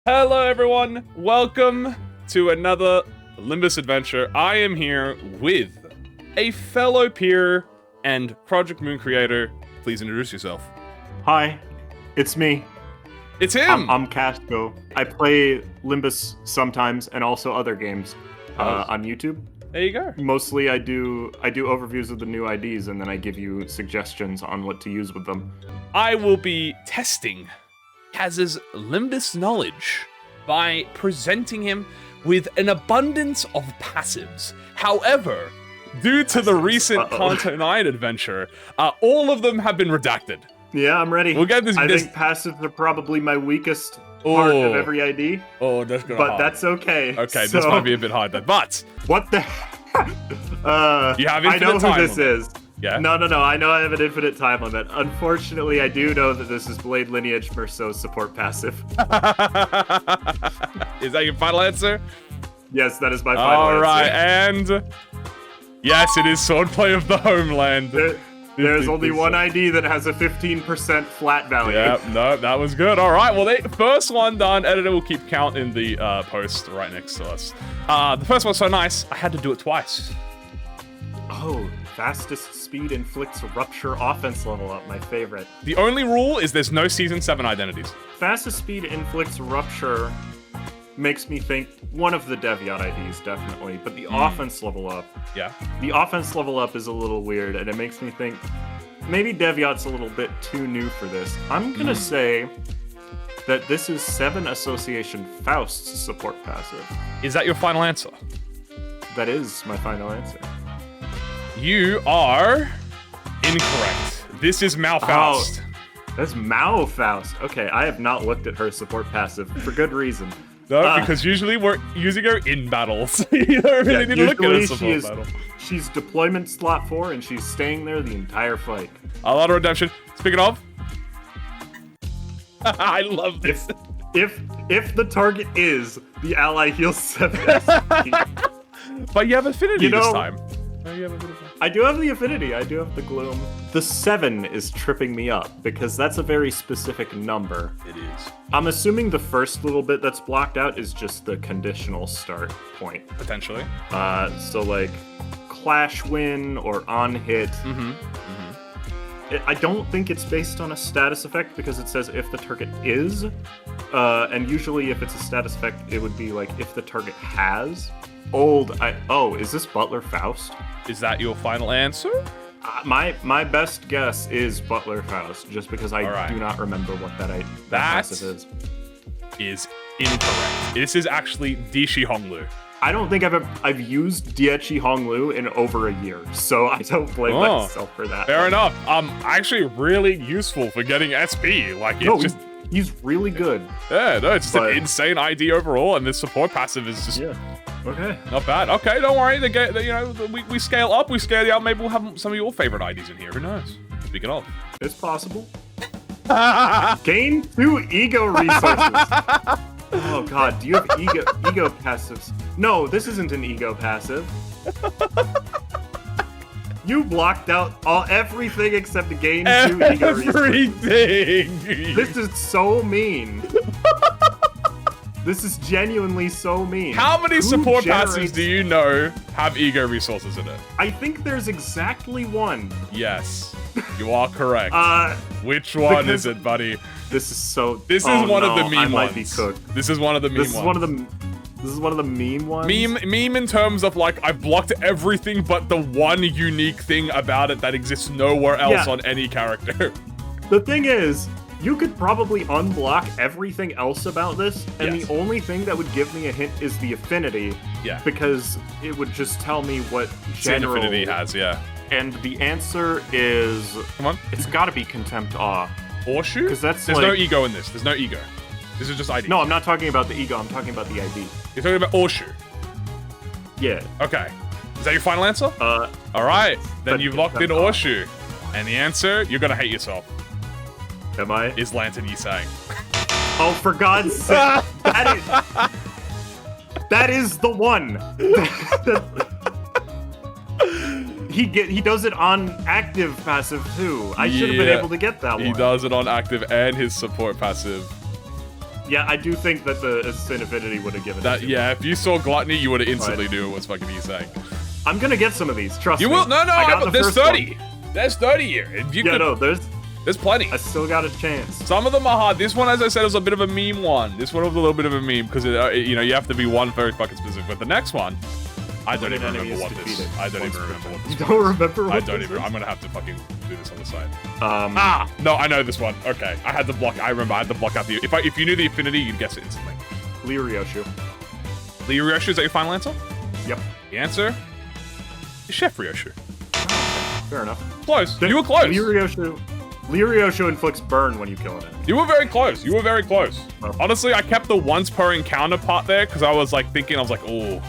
Hello everyone, welcome to another Limbus adventure. I am here with a fellow peer and ProjectMoon creator. Please introduce yourself. Hi, it's me. It's him! I'm Kaskozhuk. I play Limbus sometimes and also other games on YouTube. There you go. Mostly I do overviews of the new IDs and then I give you suggestions on what to use with them. I will be testing Kaz's Limbus knowledge by presenting him with an abundance of passives. However, due to the recent Kanto 9 adventure, all of them have been redacted. Yeah, I'm ready. We'll get this. I think passives are probably my weakest part of every ID. Oh, that's gonna. But that's okay. Okay, so, this might be a bit hard then. But what the? You have infinite I know time who this limit. is. Yeah? No. I know I have an infinite time limit. Unfortunately, I do know that this is Blade Lineage Merceau's support passive. Is that your final answer? Yes, that is my final answer. Alright, and... Yes, it is Swordplay of the Homeland. There's only one ID that has a 15% flat value. Yep, no, that was good. Alright, well, first one done. Editor will keep count in the post right next to us. The first one's so nice, I had to do it twice. Oh, fastest speed inflicts rupture offense level up, my favorite. The only rule is there's no Season 7 identities. Fastest speed inflicts rupture makes me think one of the Deviant IDs, definitely, but the offense level up. Yeah. The offense level up is a little weird, and it makes me think maybe Deviant's a little bit too new for this. I'm gonna say that this is 7 Association Faust's support passive. Is that your final answer? That is my final answer. You are incorrect. This is Malfaust. Oh, that's Malfaust. Okay, I have not looked at her support passive for good reason. No, because usually we're using her in battles. You don't really need to look at her support battle. She's deployment slot 4, and she's staying there the entire fight. A lot of redemption. Speaking of, I love this. If the target is the ally heals 7 SP. But you have affinity this time. I do have the affinity. I do have the gloom. The 7 is tripping me up because that's a very specific number. It is. I'm assuming the first little bit that's blocked out is just the conditional start point. Potentially. So like clash win or on hit. I don't think it's based on a status effect because it says if the target is, and usually if it's a status effect, it would be like if the target has. Oh, is this Butler Faust? Is that your final answer? My best guess is Butler Faust, just because I do not remember what that passive is. Is incorrect. This is actually Dishi Honglu. I don't think I've used Diechi Honglu in over a year, so I don't blame myself for that. Fair enough. Actually really useful for getting SP. Like it's he's really good. Yeah, no, it's just an insane ID overall, and this support passive is just okay. Not bad. Okay, don't worry. We scale up, we scale out. Maybe we'll have some of your favorite IDs in here. Who knows? Speaking of, it's possible. Gain 2 ego resources. Oh god, do you have ego passives? No, this isn't an ego passive. You blocked out everything except gain 2 ego resources. Everything! This is so mean. This is genuinely so mean. How many support passives do you know have ego resources in it? I think there's exactly 1. Yes, you are correct. Which one is it, buddy? This is so... This is one of the meme ones. I might be cooked. This is one of the meme ones. This is one of the meme ones? Meme in terms of, like, I've blocked everything but the one unique thing about it that exists nowhere else on any character. The thing is, you could probably unblock everything else about this, and the only thing that would give me a hint is the affinity. Yeah. Because it would just tell me what general... affinity has, And the answer is... Come on. It's gotta be Contempt Awe. Horseshoe? Because that's There's no ego in this. There's no ego. This is just ID. No, I'm not talking about the ego. I'm talking about the ID. You're talking about Horseshoe? Yeah. Okay. Is that your final answer? Alright. Then you've locked in Horseshoe. And the answer, you're gonna hate yourself. Am I? Is Lantern Yisang. Oh, for God's sake. That is the one. He does it on active passive too. I should have been able to get that one. He does it on active and his support passive. Yeah, I do think that the Sin Affinity would have given it to me. Yeah, if you saw Gluttony, you would have instantly knew it was fucking Yusang. I'm gonna get some of these, trust me. You will? No, there's 30. There's 30 here. There's plenty. I still got a chance. Some of them are hard. This one, as I said, is a bit of a meme one. This one was a little bit of a meme because you have to be one very fucking specific. But the next one, I don't even remember what this is. I don't even remember what this is. You don't remember what I don't even. I'm gonna have to fucking do this on the side. No, I know this one. Okay, I had to block. I remember I had to block out the. If you knew the affinity, you'd guess it instantly. Ryoshu. Ryoshu, is that your final answer? Yep. The answer is Chef Ryoshu. Fair enough. Close. You were close. Ryoshu inflicts burn when you kill an enemy. You were very close. You were very close. Oh. Honestly, I kept the once per encounter part there because I was like thinking, oh.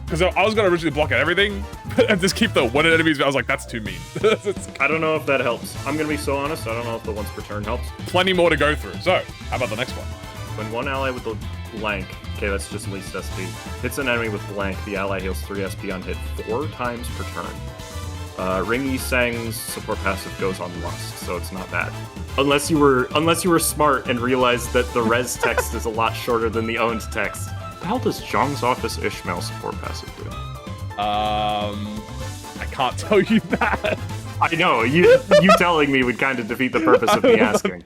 Because I was going to originally block out everything, and just keep the one enemies. I was like, that's too mean. I don't know if that helps. I'm going to be so honest, I don't know if the once per turn helps. Plenty more to go through. So, how about the next one? When one ally with the blank, okay, that's just least SP, hits an enemy with blank, the ally heals 3 SP on hit 4 times per turn. Ring Yisang's support passive goes on Lust, so it's not bad. Unless you were smart and realized that the res text is a lot shorter than the owned text. What the hell does Zhong's Office Ishmael support passive do? I can't tell you that. I know, you telling me would kind of defeat the purpose of me asking.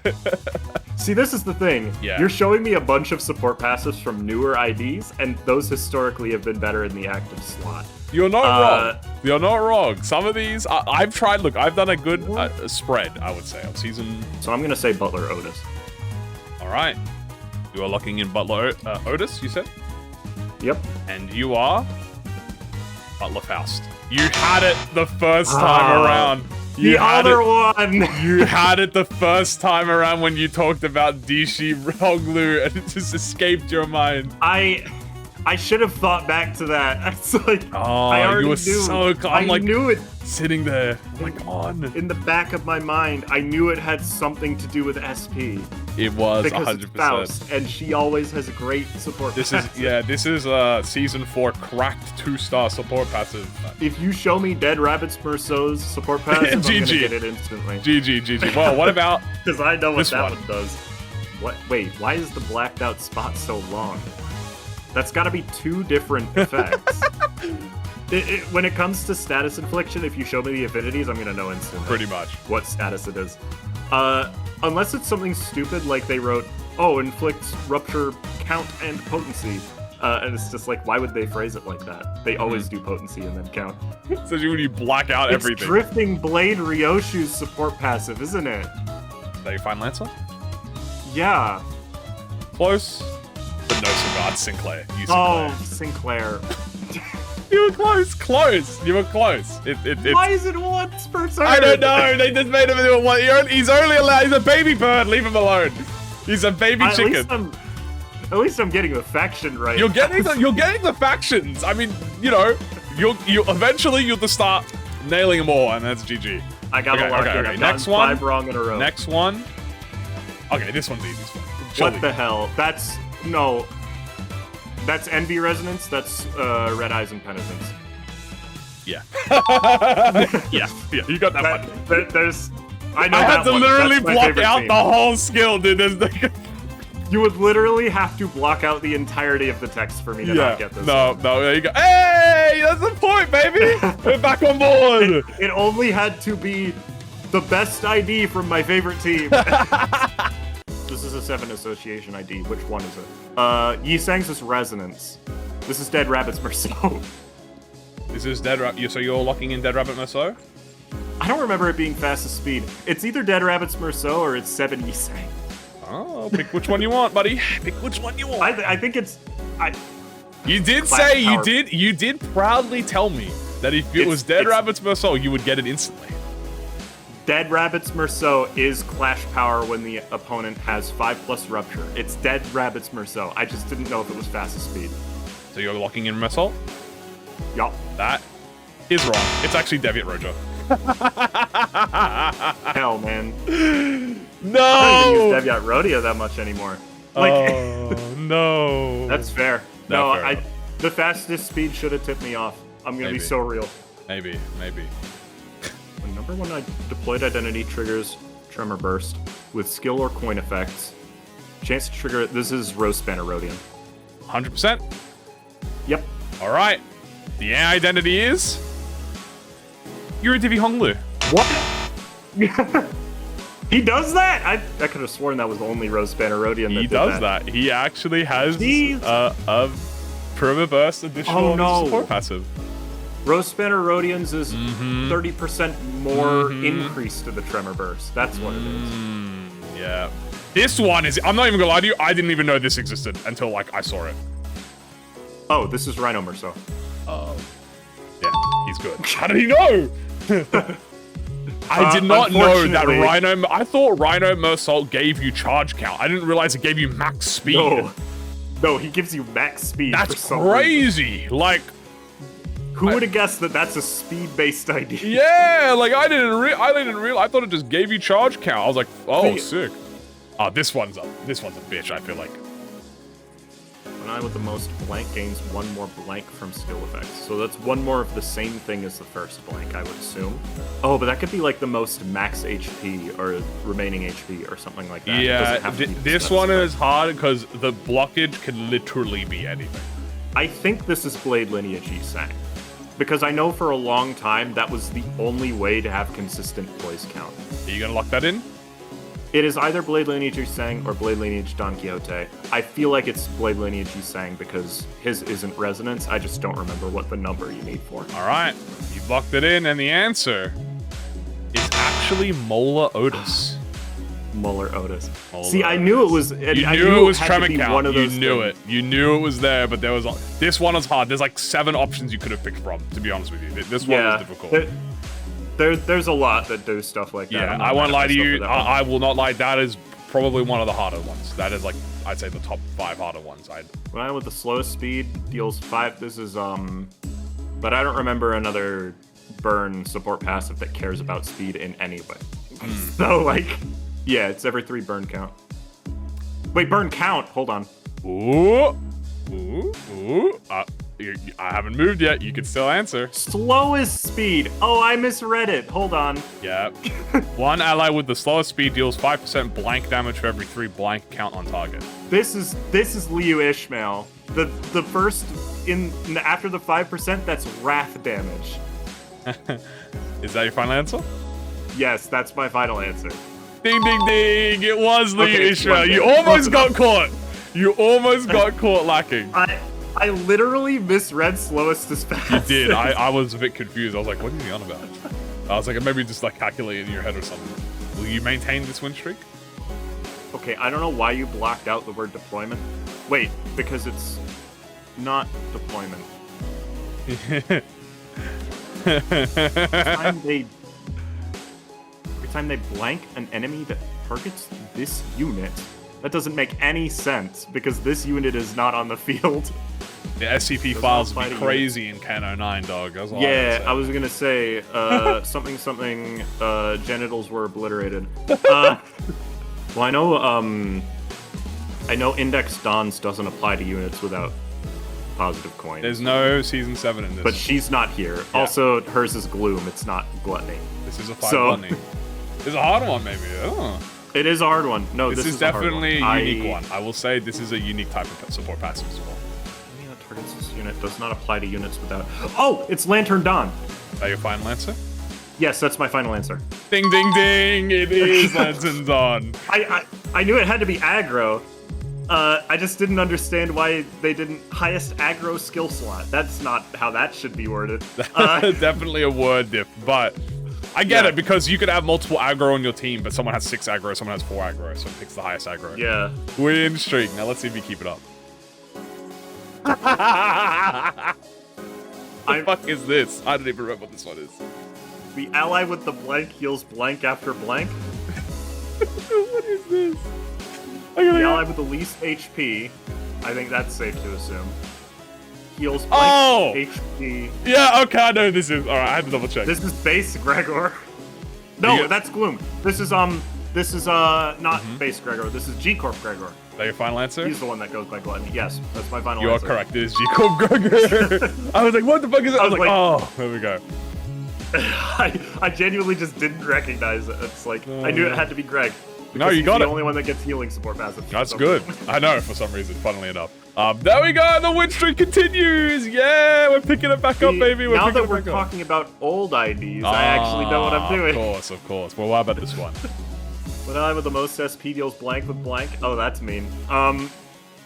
See, this is the thing. Yeah. You're showing me a bunch of support passives from newer IDs, and those historically have been better in the active slot. You're not wrong. You're not wrong. Some of these, I've tried. Look, I've done a good spread, I would say, of season. So I'm going to say Butler Otis. All right. You are locking in Butler Otis, you said? Yep. And you are Butler Faust. You had it the first time around. The other one! You had it the first time around when you talked about Dishi Ronglu, and it just escaped your mind. I should have thought back to that. It's like, I already you were knew. so calm. I knew it. Sitting there, like on. In the back of my mind, I knew it had something to do with SP. It was because 100%. It's Faust, and she always has a great support passive. This is season 4 cracked 2-star support passive. If you show me Dead Rabbit's Merceau's support passive, I'm gonna get it instantly. GG. Well, what about because I know what this that one does. What? Wait, why is the blacked out spot so long? That's got to be 2 different effects. When it comes to status infliction, if you show me the affinities, I'm gonna know instantly. Pretty much. What status it is. Unless it's something stupid like they wrote, inflicts rupture, count, and potency. And it's just like, why would they phrase it like that? They always do potency and then count. Especially when you black out everything. It's Drifting Blade Ryoshu's support passive, isn't it? Is that your final answer? Yeah. Close. But no cigar, Sinclair. Sinclair. You were close. You were close. Why is it once per turn? I don't know. They just made him do one. He's only allowed. He's a baby bird. Leave him alone. He's a baby chicken. At least I'm getting the faction right. You're getting the factions. I mean, you'll eventually you'll just start nailing them all, and that's GG. I got a lot. Okay. Next one. 5 wrong in a row. Next one. Okay, this one's easy. What the hell? That's Envy Resonance. That's Red Eyes and Penitence. Yeah. yeah. You got that one. I had to literally block out the whole skill, dude. You would literally have to block out the entirety of the text for me to not get this. No, there you go. Hey, that's the point, baby. We're back on board. It only had to be the best ID from my favorite team. This is a 7 association ID. Which one is it? Yisang's is Resonance. This is Dead Rabbit's Merceau. This is Dead Rabbit. So you're locking in Dead Rabbit Merceau? I don't remember it being fastest speed. It's either Dead Rabbit's Merceau or it's 7 Yisang. Oh, pick which one you want, buddy. Pick which one you want. I think it's. You did say you did proudly tell me that if it was Dead Rabbit's Merceau, you would get it instantly. Dead Rabbit's Merceau is Clash Power when the opponent has 5+ Rupture. It's Dead Rabbit's Merceau. I just didn't know if it was fastest speed. So you're locking in Merceau? Yup. That is wrong. It's actually Deviant Rojo. Hell, man. No! I don't even use Deviant Rodeo that much anymore. No. That's fair. The fastest speed should have tipped me off. I'm gonna be so real. Maybe. When number 1 deployed identity triggers Tremor Burst with skill or coin effects, Chance to trigger it. This is Rose Spanner Rodian. 100%? Yep. All right. The identity is... Yuri Divi Honglu. What? He does that? I could have sworn that was only Rose Spanner Rodian that He did does that. He actually has Jeez. a Prima-Burst additional support passive. Rose Spanner Rodian's is 30% more increase to the Tremor Burst. That's what it is. Yeah. This one is... I'm not even gonna lie to you. I didn't even know this existed until, like, I saw it. Oh, this is Rhino Merceau. Oh. Yeah, he's good. How did he know? I did not know that Rhino... I thought Rhino Mersault gave you charge count. I didn't realize it gave you max speed. No, he gives you max speed. That's crazy. Like... Who would have guessed that that's a speed-based idea? Yeah, like I didn't realize. I thought it just gave you charge count. I was like, oh, sick. Oh, this one's a bitch. I feel like. An eye with the most blank gains one more blank from skill effects. So that's one more of the same thing as the first blank, I would assume. Oh, but that could be like the most max HP or remaining HP or something like that. Yeah, this one is hard because the blockage can literally be anything. I think this is Blade Lineage Sang. Because I know for a long time that was the only way to have consistent poise count. Are you gonna lock that in? It is either Blade Lineage Sang or Blade Lineage Don Quixote. I feel like it's Blade Lineage Sang because his isn't resonance. I just don't remember what the number you need for. All right, you've locked it in, and the answer is actually Mola Otis. Muller Otis. Mola See, Otis. I knew it was. You knew it was Tremor count. One of those you knew it. You knew it was there, but there was. This one was hard. There's like 7 options you could have picked from. To be honest with you, this one was difficult. There's a lot that do stuff like that. Yeah, I won't lie to you. I will not lie. That is probably one of the harder ones. That is like, I'd say the top 5 harder ones. When with the slowest speed deals 5. This is but I don't remember another burn support passive that cares about speed in any way. So like. Yeah, it's every 3 burn count. Wait, burn count? Hold on. Ooh. I haven't moved yet. You can still answer. Slowest speed. Oh, I misread it. Hold on. Yeah. One ally with the slowest speed deals 5% blank damage for every 3 blank count on target. This is Liu Ishmael. The first after the 5%, that's wrath damage. Is that your final answer? Yes, that's my final answer. Ding, ding, ding! It was Liu Ishmael. You almost got caught. You almost got caught lacking. I literally misread slowest as fast. You did. I was a bit confused. I was like, what are you on about? I was like, maybe just like calculating in your head or something. Will you maintain this win streak? Okay, I don't know why you blocked out the word deployment. Wait, because it's not deployment. Every time they blank an enemy that targets this unit, that doesn't make any sense because this unit is not on the field. The SCP files would be crazy in Can 09, dog. That's all I was gonna say something. Genitals were obliterated. Well, I know Index Dons doesn't apply to units without positive coins. There's no Season 7 in this. But she's not here. Yeah. Also, hers is Gloom. It's not Gluttony. This is a 5 Gluttony. It's a hard one, maybe. Oh. It is a hard one. No, this is definitely a unique one. I will say this is a unique type of support passive as well. Enemy that targets this unit does not apply to units without... Oh! It's Lantern Dawn! Is that your final answer? Yes, that's my final answer. Ding, ding, ding! It is Lantern Dawn. I knew it had to be aggro. I just didn't understand why they didn't highest aggro skill slot. That's not how that should be worded. Definitely a word diff, but I get it because you could have multiple aggro on your team, but someone has 6 aggro, someone has 4 aggro, so it picks the highest aggro. Yeah. Win streak. Now let's see if you keep it up. What the fuck is this? I don't even remember what this one is. The ally with the blank heals blank after blank. What is this? The ally with the least HP, I think that's safe to assume, heals blank HP. Yeah, okay, I know who this is. Alright, I had to double check. This is base Gregor. No, that's Gloom. This is not base Gregor. This is G-Corp Gregor. Is that your final answer? He's the one that goes by Gluttony. Yes, that's my final answer. You are correct. It is G-Corp Gregor. I was like, what the fuck is it? I was like, oh, there we go. I genuinely just didn't recognize it. It's like, I knew it had to be Greg. No, you got the it. only one that gets healing support passive. That's good. I know, for some reason, funnily enough. There we go, the win streak continues! Yeah, we're picking it back up, baby. Now that we're talking about old IDs, I actually know what I'm doing. Of course. Well, what about this one? When I with the most SP deals blank with blank. Oh, that's mean.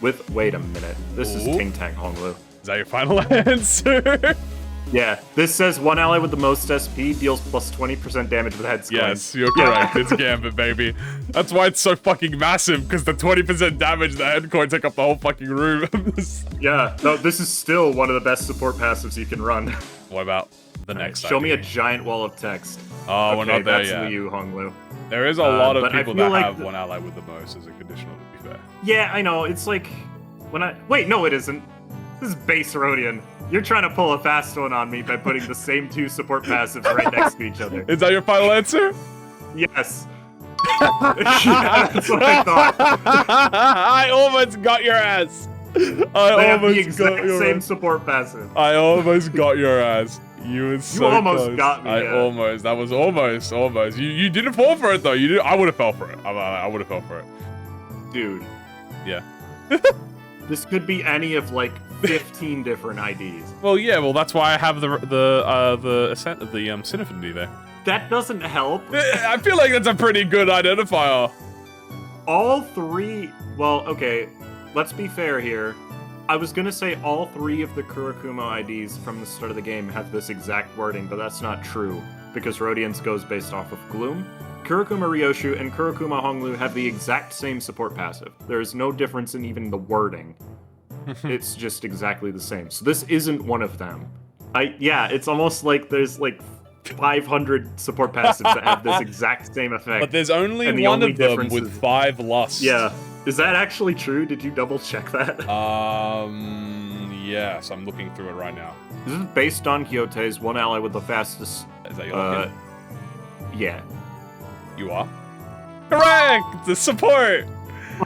Wait a minute. This is Ting Tang Honglu. Is that your final answer? Yeah, this says one ally with the most SP deals plus 20% damage with head square. Yes, you're correct. It's Gambit, baby. That's why it's so fucking massive, because the 20% damage the head coin take up the whole fucking room. Yeah, no, this is still one of the best support passives you can run. What about the next Show me a ID? giant wall of text. Oh, okay, we're not there that's yet. Liu Honglu. There is a lot of but I people feel that like have one ally with the most as a conditional, to be fair. Yeah, I know. It's like wait, no, it isn't. This is base Rodian. You're trying to pull a fast one on me by putting the same two support passives right next to each other. Is that your final answer? Yes. Yeah, that's what I thought. I almost got your ass. They have the exact same support passive. I almost got your ass. You were so almost close. got me. Almost. That was almost. You didn't fall for it though. You did. I would have fell for it. I would have fell for it. Dude. Yeah. This could be any of like 15 different IDs. Well, yeah. Well, that's why I have the ascent of the Synafinity there. That doesn't help. I feel like that's a pretty good identifier. All three. Well, okay. Let's be fair here. I was gonna say all three of the Kurokuma IDs from the start of the game have this exact wording, but that's not true, because Rodian's goes based off of Gloom. Kurokuma Ryoshu and Kurokuma Honglu have the exact same support passive. There is no difference in even the wording. It's just exactly the same. So this isn't one of them. Yeah, it's almost like there's like 500 support passives that have this exact same effect. But there's only and the one only of them difference with is- 5 lusts. Yeah. Is that actually true? Did you double check that? Yes, I'm looking through it right now. This is based on Kyote's one ally with the fastest. Is that your lock Yeah. You are? Correct! The support!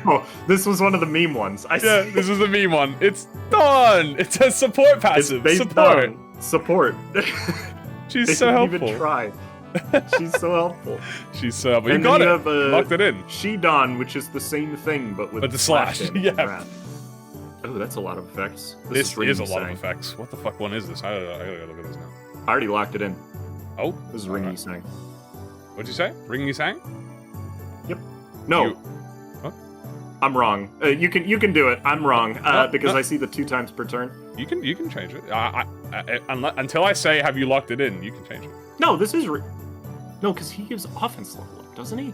Oh, this was one of the meme ones. Yeah, this is the meme one. It's done! It says support passive. It's based Support. on support. She's They so didn't helpful. even try. She's so helpful. She's so helpful. You And got then it. you have, Locked it in. Shidon, which is the same thing, but with the slash. in Yeah. wrath. Oh, that's a lot of effects. This is a lot of Ring-Yi-Sang. effects. What the fuck one is this? I gotta look at this now. I already locked it in. Oh? This is alright. Ring-Yi-Sang. What'd you say? Ring-Yi-Sang? Yep. No. You- What? I'm wrong. You can do it. I'm wrong because no. I see the 2 times per turn. You can change it. Until I say have you locked it in, you can change it. No, this is no, because he gives offense level up, doesn't he?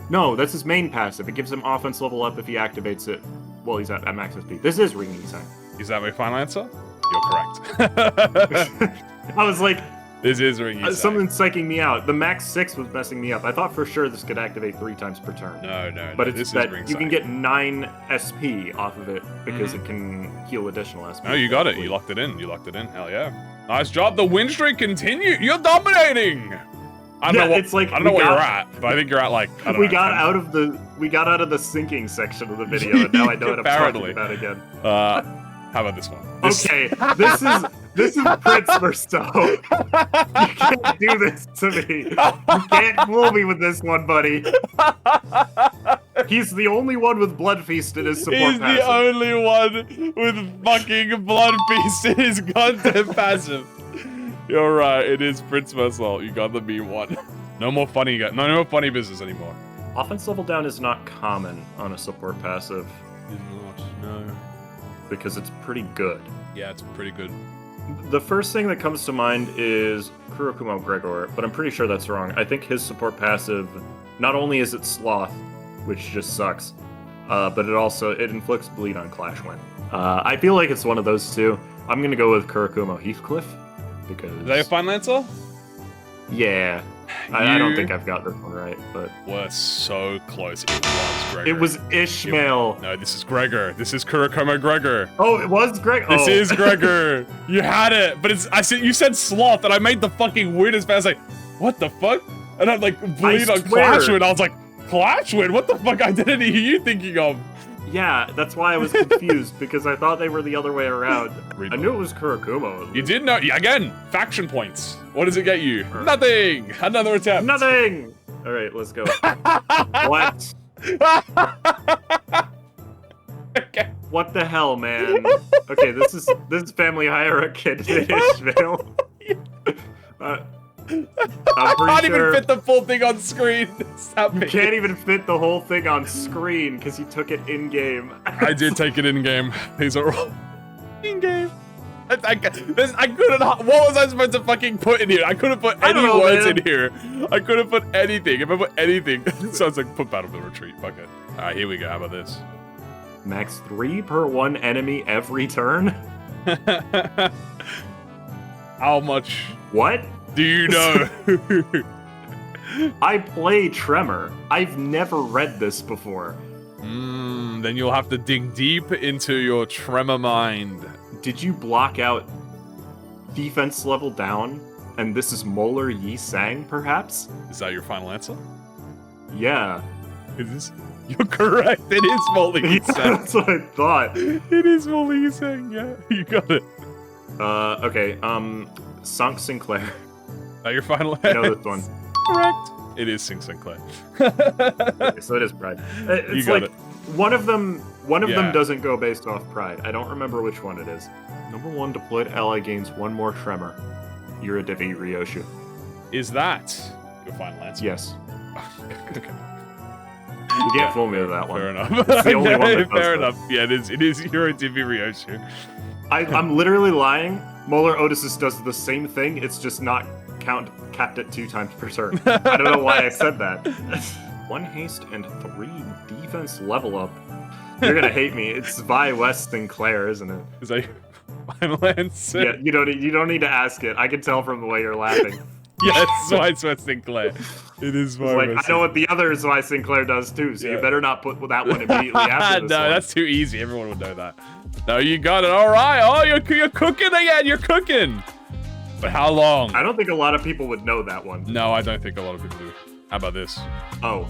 No, that's his main passive. It gives him offense level up if he activates it. Well, he's at max SP. This is Ring-Yi-Sang. Is that my final answer? You're correct. I was like, This is Ring-Yi-Sang. something's psyching me out. The max 6 was messing me up. I thought for sure this could activate 3 times per turn. No, But this it's is that Ring-Yi-Sang. you can get 9 SP off of it because it can heal additional SP. No, you got it. You locked it in. Hell yeah. Nice job. The win streak continued. You're dominating. I don't know what, it's like I don't know where you're at, but I think you're at like I don't we know, got 10. out of the syncing section of the video, and now I know what I'm Apparently. talking about again. How about this one? Okay, this is Prince Versto. You can't do this to me. You can't fool me with this one, buddy. He's the only one with Blood Feast in his support He's passive. the only one with fucking blood piece in his content passive. You're right. It is Prince Verso. You got the meme one. No more funny business anymore. Offense level down is not common on a support passive Is not. No. because it's pretty good. Yeah, it's pretty good. The first thing that comes to mind is Kurokuma Gregor, but I'm pretty sure that's wrong. I think his support passive, not only is it Sloth, which just sucks, but it inflicts bleed on Clash Win. I feel like it's one of those two. I'm gonna go with Kurokuma Heathcliff, because... Is that your final answer? Yeah. I don't think I've got this one right, but... We're so close. It was Gregor. It was Ishmael! No, this is Gregor. This is Kurokuma Gregor. Oh, it was Greg? This is Gregor. You had it, but you said Sloth, and I made the fucking weirdest face. Like, what the fuck? And I'm like, bleed on swear. Clash Win. I was like, Clash Win? What the fuck identity are you thinking of? Yeah, that's why I was confused, because I thought they were the other way around. Read I knew it was Kurokuma. You did know. Again, faction points. What does it get you? Nothing. Another attempt. Nothing! All right, let's go. What? Okay. What the hell, man? Okay, this is Family Hire a Kid in Ishmael. I'm I can't pretty sure even fit the full thing on screen. Stop you it. can't even fit the whole thing on screen because you took it in game. I did take it in game. These are all in game. I couldn't. What was I supposed to fucking put in here? I couldn't put any words in here. I couldn't put anything. If I put anything, it sounds like put Battlefield Retreat. Fuck it. All right, here we go. How about this? Max 3 per 1 enemy every turn? How much? What? Do you know? I play Tremor. I've never read this before. Then you'll have to dig deep into your Tremor mind. Did you block out defense level down? And this is Molar Yi Sang, perhaps? Is that your final answer? Yeah. Is this? You're correct. It is Molly Yeah, that's what I thought. It is Molly saying, yeah. You got it. Okay, Sunk Sinclair. Is that your final answer? I know this one. Correct. It is Sing Sinclair. Okay, so it is Pride. It's You got like it. one of them Yeah. doesn't go based off Pride. I don't remember which one it is. Number 1 deployed ally gains 1 more Tremor. Uridivi Ryoshu. Is that your final answer? Yes. Okay. You can't fool me with that one. Fair enough. It's the only one that does Fair that. enough. Yeah, it is Uridivi Ryoshu. I'm literally lying. Molar Odysseus does the same thing, it's just not capped at 2 times per turn. I don't know why I said that. 1 haste and 3 defense level up. You're gonna hate me. It's Vi West Sinclair, isn't it? Is that your final answer? Yeah, you don't need to ask it. I can tell from the way you're laughing. Yes, Swine Sweat Sinclair. It is my Like, I know what the other Vi Sinclair does too, so you better not put that one immediately after this No, one. that's too easy. Everyone would know that. No, you got it. All right. Oh, you're cooking again. You're cooking. But how long? I don't think a lot of people would know that one. No, I don't think a lot of people do. How about this? Oh,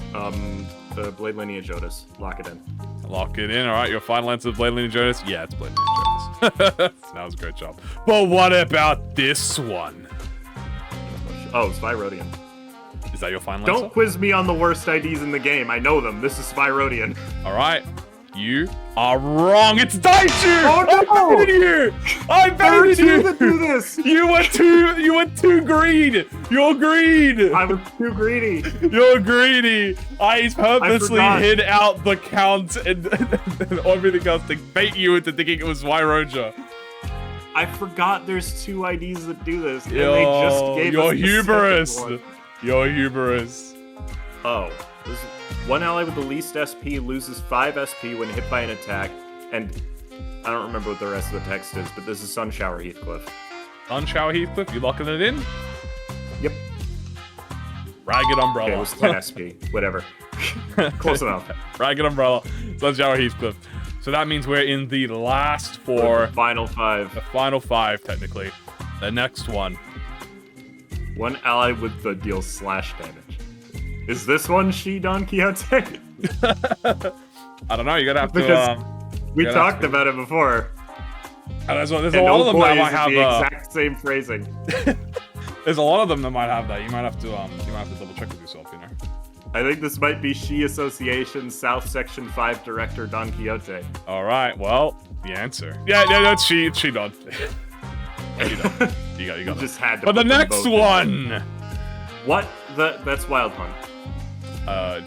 the Blade Lineage Otis. Lock it in. Lock it in. All right, your final answer is Blade Lineage Otis? Yeah, it's Blade Lineage Otis. That was a great job. But what about this one? Oh, Spyrodian. Is that your final answer? Don't quiz me on the worst IDs in the game. I know them. This is Spyrodian. All right. You are wrong. It's Daichu! Oh, no! I baited you! I There are baited 2 you! that do this. You went too greed! You're greed! I was too greedy. You're greedy! I purposely forgot. hid out the count and everything else to bait you into thinking it was Wyroja. I forgot there's 2 IDs that do this, and they just gave Your us the hubris! second one. Your hubris. Oh. This 1 ally with the least SP loses 5 SP when hit by an attack, and I don't remember what the rest of the text is, but this is Sunshower Heathcliff. Sunshower Heathcliff, you locking it in? Yep. Ragged Umbrella. Okay, it was 10 SP. Whatever. Close enough. Ragged Umbrella, Sunshower Heathcliff. So that means we're in the last 4. Final 5. The final 5, technically. The next one. 1 ally with the deal slash damage. Is this one She Don Quixote? I don't know, you're gonna have to, Because we gotta talked about it before. there's a And lot of them that boy, might is it have, the exact same phrasing. there's a lot of them that might have that. You might have to double check with yourself, you know? I think this might be She Association South Section 5 Director Don Quixote. Alright, well, the answer. Yeah, that's she done. She done. You got it. Just had to But the put them next both in. one! What? That's Wild Hunt. Are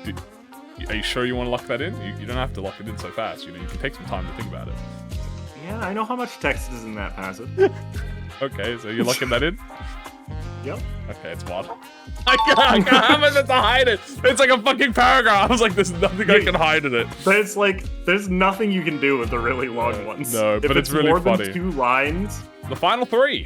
you sure you want to lock that in? You don't have to lock it in so fast. You know, you can take some time to think about it. Yeah, I know how much text is in that passive. Okay, so you're locking that in? Yep. Okay, it's wild. I can't have it to hide it. It's like a fucking paragraph. I was like, there's nothing I can hide in it. But it's like, there's nothing you can do with the really long ones. No, if but it's really more funny. than 2 lines. The final 3.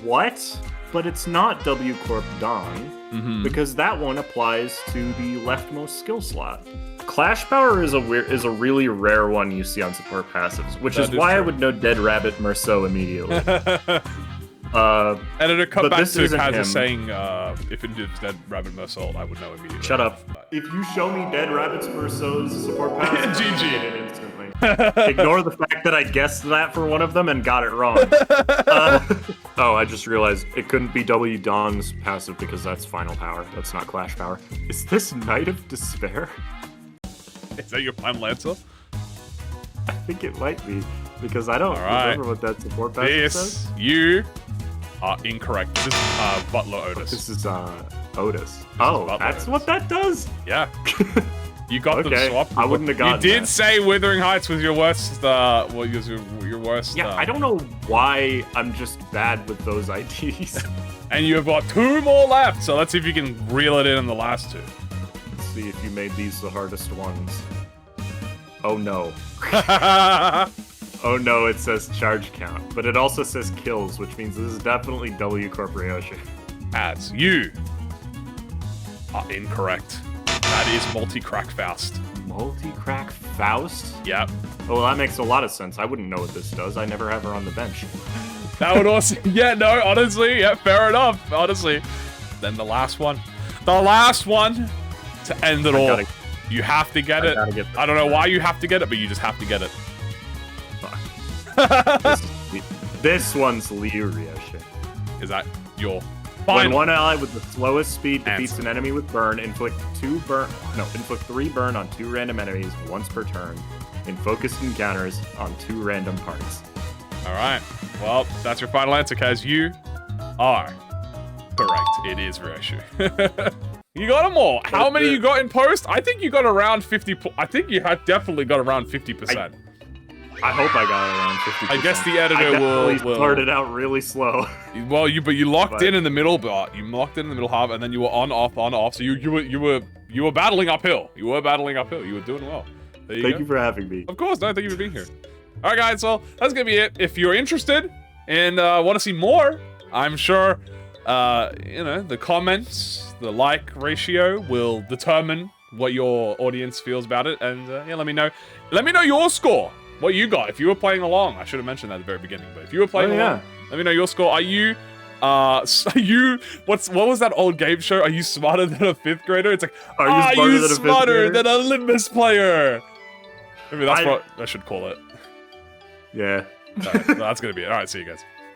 What? But it's not W Corp Don, because that one applies to the leftmost skill slot. Clash Power is a really rare one you see on support passives, which is why I would know Dead Rabbit Merceau immediately. And it'll come but back this to isn't Kaz him. saying, if it is Dead Rabbit Mersault, I would know immediately. Shut up. If you show me Dead Rabbit's Merceau's support passive, GG. I get it instantly. Ignore the fact that I guessed that for one of them and got it wrong. Oh, I just realized it couldn't be W Dawn's passive because that's final power. That's not clash power. Is this Night of Despair? Is that your final answer? I think it might be because I don't remember what that support passive says. You are incorrect. This is Butler Otis. This is Otis. Oh, that's Otis. What that does? Yeah. You got them swapped. I wouldn't have gotten You did that. say Withering Heights was your worst. What was your worst? Yeah, I don't know why I'm just bad with those IDs. And you have got 2 more left, so let's see if you can reel it in the last 2. Let's see if you made these the hardest ones. Oh no. Oh no, it says charge count, but it also says kills, which means this is definitely W Corporation. As you are incorrect. That is Multi-Crack Faust. Multi-Crack Faust? Yep. Oh, well, that makes a lot of sense. I wouldn't know what this does. I never have her on the bench. That would also... Yeah, no, honestly, yeah, fair enough, honestly. Then the last one. The last one to end it all. You have to get it. I don't know why you have to get it, but you just have to get it. Fuck. This one's Lyria shit. Is that your final? When one ally with the slowest speed defeats an enemy with burn, inflict 3 burn on 2 random enemies once per turn in focused encounters on 2 random parts. Alright. Well, that's your final answer, Kaz. You are correct. It is Ryoshu. You got them all. How many you got in post? I think you got around 50. I think you had definitely got around 50%. I hope I got around 50%. I guess the editor will started out really slow. Well, you locked in the middle, but you locked in the middle half, and then you were on off. So you were battling uphill. You were battling uphill. You were doing well. Thank you for having me. Of course, no, thank you for being here. All right, guys. Well, that's gonna be it. If you're interested and want to see more, I'm sure the comments, the like ratio will determine what your audience feels about it, and yeah, let me know. Let me know your score. What you got? If you were playing along, I should have mentioned that at the very beginning. But if you were playing along, let me know your score. Are you, what was that old game show? Are you smarter than a 5th grader? It's like, are you smarter than a Limbus player? Maybe that's what I should call it. Yeah. All right, that's gonna be it. All right, see you guys.